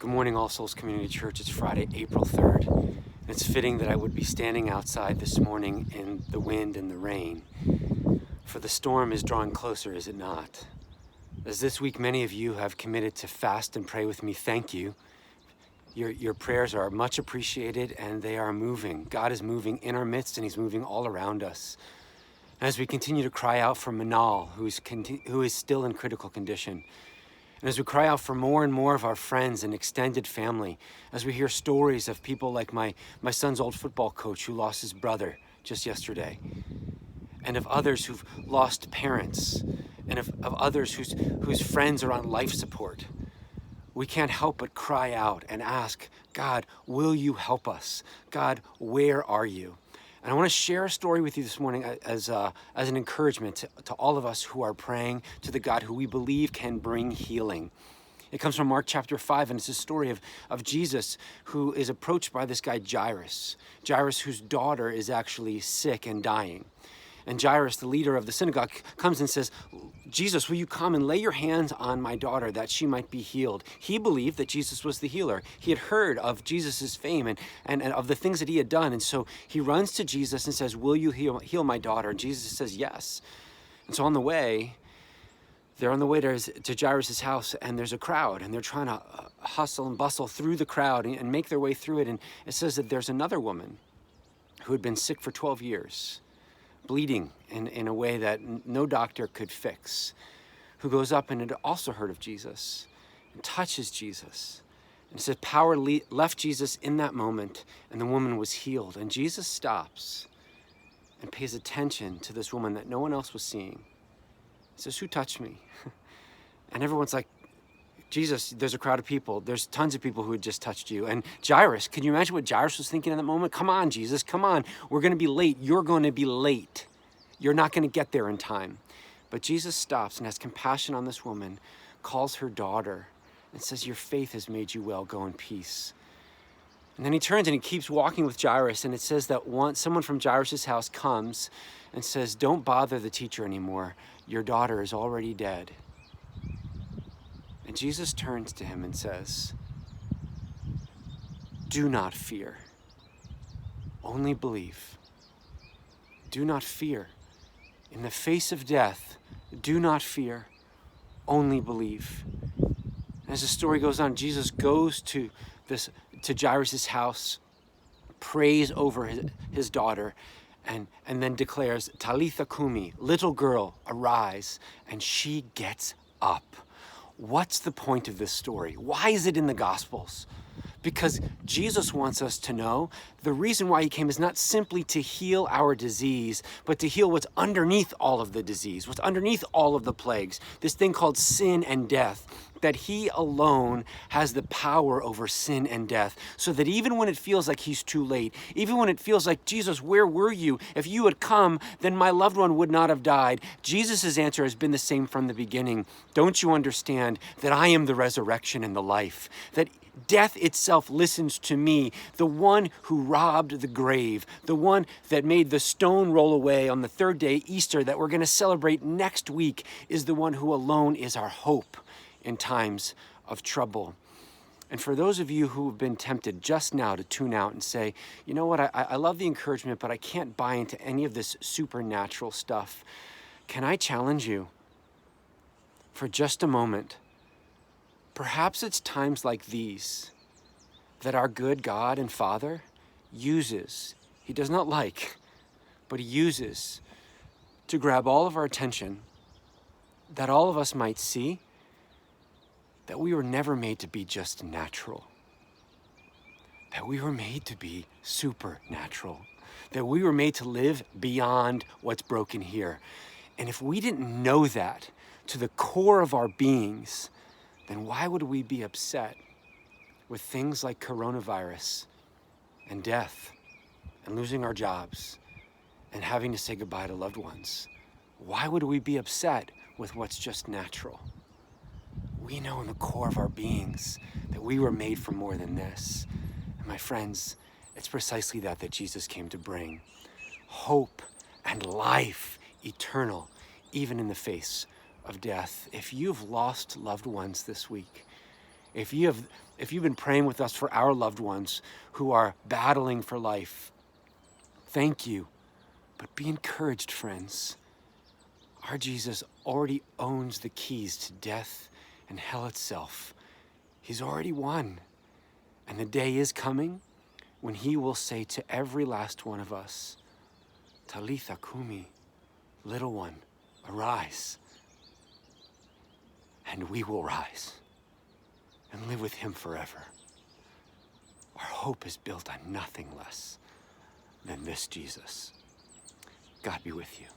Good morning, All Souls Community Church. It's Friday, April 3rd. And it's fitting that I would be standing outside this morning in the wind and the rain. For the storm is drawing closer, is it not? As this week many of you have committed to fast and pray with me, thank you. Your prayers are much appreciated and they are moving. God is moving in our midst and He's moving all around us. As we continue to cry out for Manal, who is still in critical condition, and as we cry out for more and more of our friends and extended family, as we hear stories of people like my son's old football coach who lost his brother just yesterday, and of others who've lost parents, and of others whose friends are on life support, we can't help but cry out and ask, God, will you help us? God, where are you? And I want to share a story with you this morning as an encouragement to all of us who are praying to the God who we believe can bring healing. It comes from Mark chapter 5, and it's a story of Jesus who is approached by this guy Jairus, whose daughter is actually sick and dying. And Jairus, the leader of the synagogue, comes and says, Jesus, will you come and lay your hands on my daughter that she might be healed? He believed that Jesus was the healer. He had heard of Jesus' fame and of the things that he had done. And so he runs to Jesus and says, will you heal my daughter? And Jesus says, yes. And so they're on the way to Jairus' house, and there's a crowd, and they're trying to hustle and bustle through the crowd and make their way through it. And it says that there's another woman who had been sick for 12 years. Bleeding in a way that no doctor could fix, who goes up and had also heard of Jesus and touches Jesus. And it says power left Jesus in that moment, and the woman was healed. And Jesus stops and pays attention to this woman that no one else was seeing. He says, who touched me? And everyone's like, Jesus, there's a crowd of people. There's tons of people who had just touched you. And Jairus, can you imagine what Jairus was thinking in that moment? Come on, Jesus, come on. We're going to be late. You're going to be late. You're not going to get there in time. But Jesus stops and has compassion on this woman, calls her daughter, and says, your faith has made you well. Go in peace. And then he turns and he keeps walking with Jairus. And it says that someone from Jairus' house comes and says, don't bother the teacher anymore. Your daughter is already dead. And Jesus turns to him and says, do not fear, only believe. Do not fear. In the face of death, do not fear, only believe. As the story goes on, Jesus goes to Jairus' house, prays over his daughter, and then declares, Talitha kumi, little girl, arise, and she gets up. What's the point of this story? Why is it in the Gospels? Because Jesus wants us to know the reason why he came is not simply to heal our disease, but to heal what's underneath all of the disease, what's underneath all of the plagues, this thing called sin and death, that he alone has the power over sin and death, so that even when it feels like he's too late, even when it feels like, Jesus, where were you? If you had come, then my loved one would not have died. Jesus' answer has been the same from the beginning. Don't you understand that I am the resurrection and the life? That death itself listens to me, the one who robbed the grave, the one that made the stone roll away on the third day, Easter, that we're going to celebrate next week, is the one who alone is our hope in times of trouble. And for those of you who have been tempted just now to tune out and say, you know what, I love the encouragement, but I can't buy into any of this supernatural stuff, can I challenge you for just a moment? Perhaps it's times like these that our good God and Father uses, he does not like, but he uses to grab all of our attention, that all of us might see that we were never made to be just natural, that we were made to be supernatural, that we were made to live beyond what's broken here. And if we didn't know that to the core of our beings, then why would we be upset with things like coronavirus and death and losing our jobs and having to say goodbye to loved ones? Why would we be upset with what's just natural? We know in the core of our beings that we were made for more than this. And my friends, it's precisely that Jesus came to bring. Hope and life eternal, even in the face of death. If you've lost loved ones this week, If you've been praying with us for our loved ones who are battling for life, thank you. But be encouraged, friends. Our Jesus already owns the keys to death and hell itself. He's already won. And the day is coming when he will say to every last one of us, Talitha Kumi, little one, arise. And we will rise and live with him forever. Our hope is built on nothing less than this Jesus. God be with you.